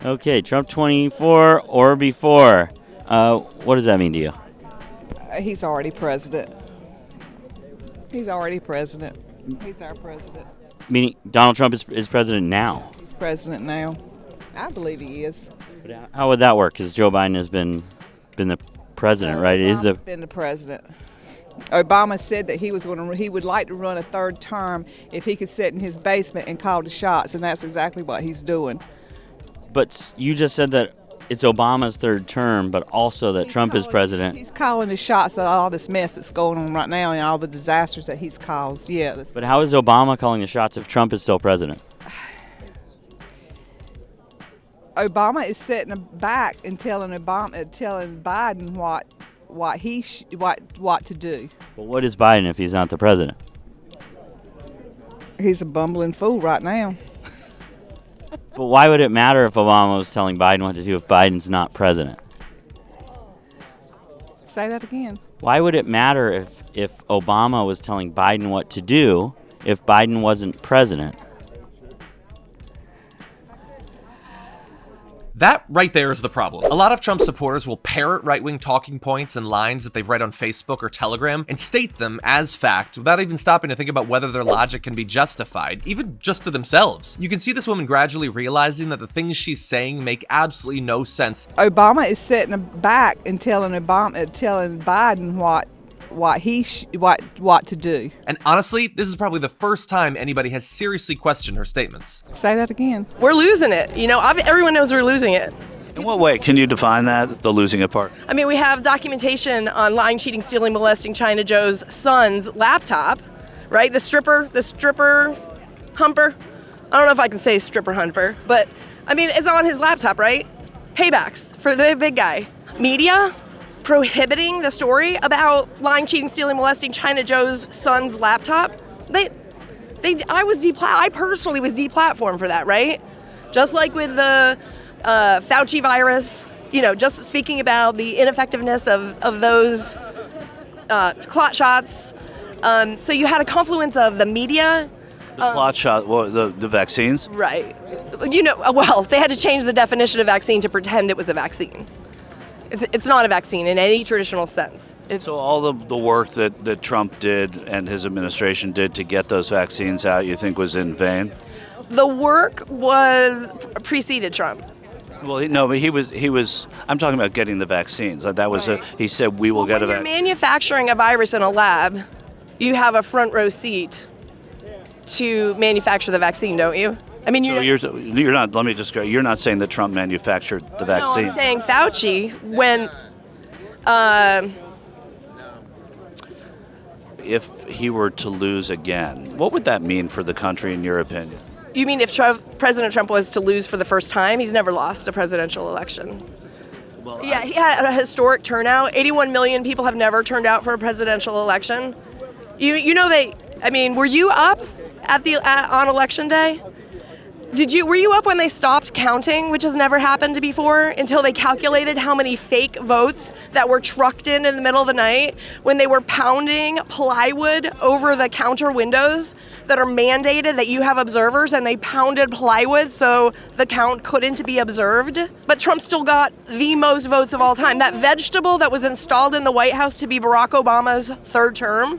Okay, Trump 24 or before. What does that mean to you? He's already president. He's already president. He's our president. Meaning Donald Trump is president now. He's president now. I believe he is. But how would that work? Because Joe Biden has been the president, right? Obama's been the president. Obama said that he would like to run a third term if he could sit in his basement and call the shots, and that's exactly what he's doing. But you just said that it's Obama's third term, but also that Trump is president. He's calling the shots of all this mess that's going on right now and all the disasters that he's caused. Yeah. But how is Obama calling the shots if Trump is still president? Obama is sitting back and telling Biden what to do. Well, what is Biden if he's not the president? He's a bumbling fool right now. But why would it matter if Obama was telling Biden what to do if Biden's not president? Say that again. Why would it matter if Obama was telling Biden what to do if Biden wasn't president? That right there is the problem. A lot of Trump supporters will parrot right-wing talking points and lines that they've read on Facebook or Telegram and state them as fact without even stopping to think about whether their logic can be justified, even just to themselves. You can see this woman gradually realizing that the things she's saying make absolutely no sense. Obama is sitting back and telling Biden what to do. And honestly, this is probably the first time anybody has seriously questioned her statements. Say that again. We're losing it. Everyone knows we're losing it. In what way? Can you define that, the losing it part? I mean, we have documentation on lying, cheating, stealing, molesting China Joe's son's laptop, right? The stripper humper. I don't know if I can say stripper humper, but I mean, it's on his laptop, right? Paybacks for the big guy. Media prohibiting the story about lying, cheating, stealing, molesting China Joe's son's laptop. I personally was deplatformed for that, right? Just like with the Fauci virus, just speaking about the ineffectiveness of those clot shots. So you had a confluence of the media. The clot shot, the vaccines? Right. Well, they had to change the definition of vaccine to pretend it was a vaccine. It's not a vaccine in any traditional sense. So all the work that Trump did and his administration did to get those vaccines out, you think was in vain? The work preceded Trump. Well, no, but he was. I'm talking about getting the vaccines. That was right. He said we will get a vaccine. When you're manufacturing a virus in a lab, you have a front row seat to manufacture the vaccine, don't you? I mean, you're not. Let me just go. You're not saying that Trump manufactured the vaccine. No, I'm saying Fauci when. If he were to lose again, what would that mean for the country, in your opinion? You mean if President Trump was to lose for the first time? He's never lost a presidential election. Well, yeah, he had a historic turnout. 81 million people have never turned out for a presidential election. Were you up on election day? Were you up when they stopped counting, which has never happened before, until they calculated how many fake votes that were trucked in the middle of the night when they were pounding plywood over the counter windows that are mandated that you have observers, and they pounded plywood so the count couldn't be observed? But Trump still got the most votes of all time. That vegetable that was installed in the White House to be Barack Obama's third term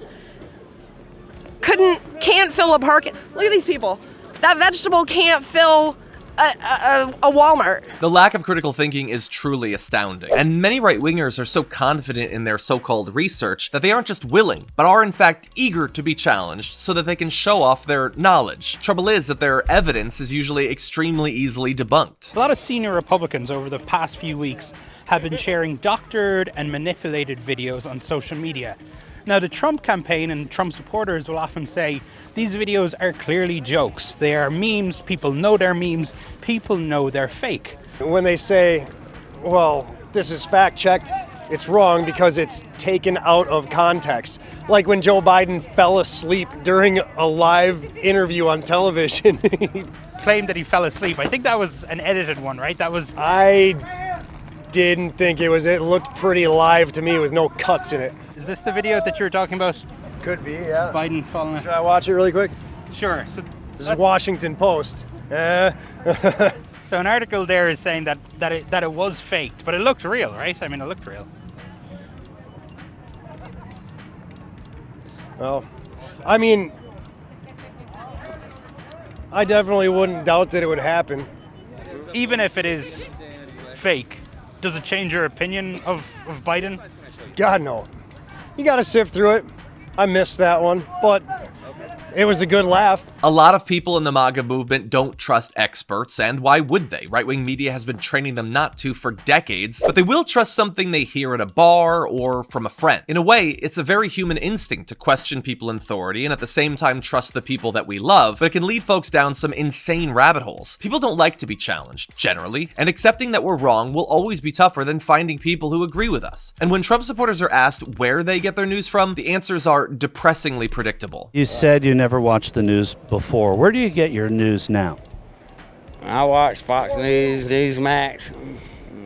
can't fill a parking. Look at these people. That vegetable can't fill a Walmart. The lack of critical thinking is truly astounding. And many right-wingers are so confident in their so-called research that they aren't just willing, but are in fact eager to be challenged so that they can show off their knowledge. Trouble is that their evidence is usually extremely easily debunked. A lot of senior Republicans over the past few weeks have been sharing doctored and manipulated videos on social media. Now, the Trump campaign and Trump supporters will often say these videos are clearly jokes. They are memes. People know they're memes. People know they're fake. When they say, well, this is fact-checked, it's wrong because it's taken out of context. Like when Joe Biden fell asleep during a live interview on television. He claimed that he fell asleep. I think that was an edited one, right? I didn't think it was. It looked pretty live to me with no cuts in it. Is this the video that you were talking about? Could be, yeah. Biden falling. Should I watch it really quick? Sure. This is Washington Post. So an article there is saying that it was faked, but it looked real, right? I mean, it looked real. Well, I mean, I definitely wouldn't doubt that it would happen. Even if it is fake, does it change your opinion of Biden? God, no. You got to sift through it. I missed that one, but it was a good laugh. A lot of people in the MAGA movement don't trust experts, and why would they? Right-wing media has been training them not to for decades, but they will trust something they hear at a bar or from a friend. In a way, it's a very human instinct to question people in authority and at the same time trust the people that we love, but it can lead folks down some insane rabbit holes. People don't like to be challenged, generally, and accepting that we're wrong will always be tougher than finding people who agree with us. And when Trump supporters are asked where they get their news from, the answers are depressingly predictable. You said you never watched the news before. Where do you get your news now? I watch Fox News, Newsmax.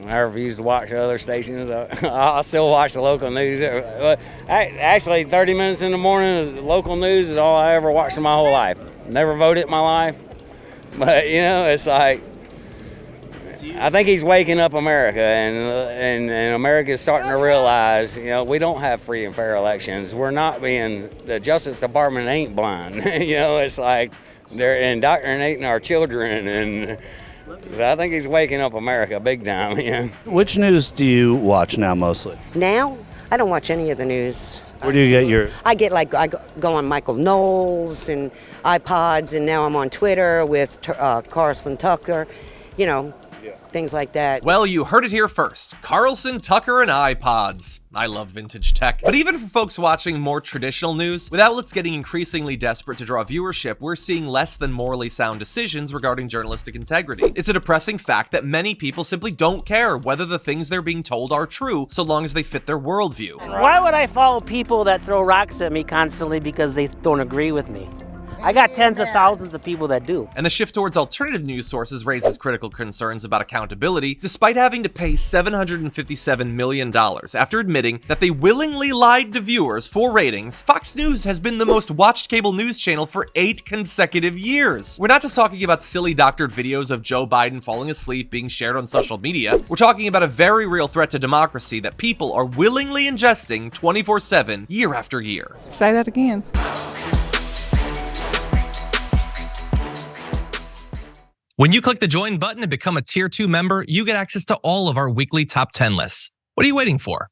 I refuse to watch other stations. I still watch the local news. Actually, 30 minutes in the morning, local news is all I ever watched in my whole life. Never voted in my life. But, it's like, I think he's waking up America, and America is starting to realize, we don't have free and fair elections. We're not the Justice Department ain't blind. It's like they're indoctrinating our children, and so I think he's waking up America big time. Which news do you watch now mostly? Now, I don't watch any of the news. Where do you get your... I go on Michael Knowles and iPods, and now I'm on Twitter with Carlson Tucker, things like that. Well, you heard it here first. Carlson, Tucker, and iPods. I love vintage tech. But even for folks watching more traditional news, with outlets getting increasingly desperate to draw viewership, we're seeing less than morally sound decisions regarding journalistic integrity. It's a depressing fact that many people simply don't care whether the things they're being told are true, so long as they fit their worldview. Why would I follow people that throw rocks at me constantly because they don't agree with me? I got tens of thousands of people that do. And the shift towards alternative news sources raises critical concerns about accountability, despite having to pay $757 million after admitting that they willingly lied to viewers for ratings. Fox News has been the most watched cable news channel for 8 consecutive years. We're not just talking about silly doctored videos of Joe Biden falling asleep being shared on social media. We're talking about a very real threat to democracy that people are willingly ingesting 24/7 year after year. Say that again. When you click the join button and become a tier 2 member, you get access to all of our weekly top 10 lists. What are you waiting for?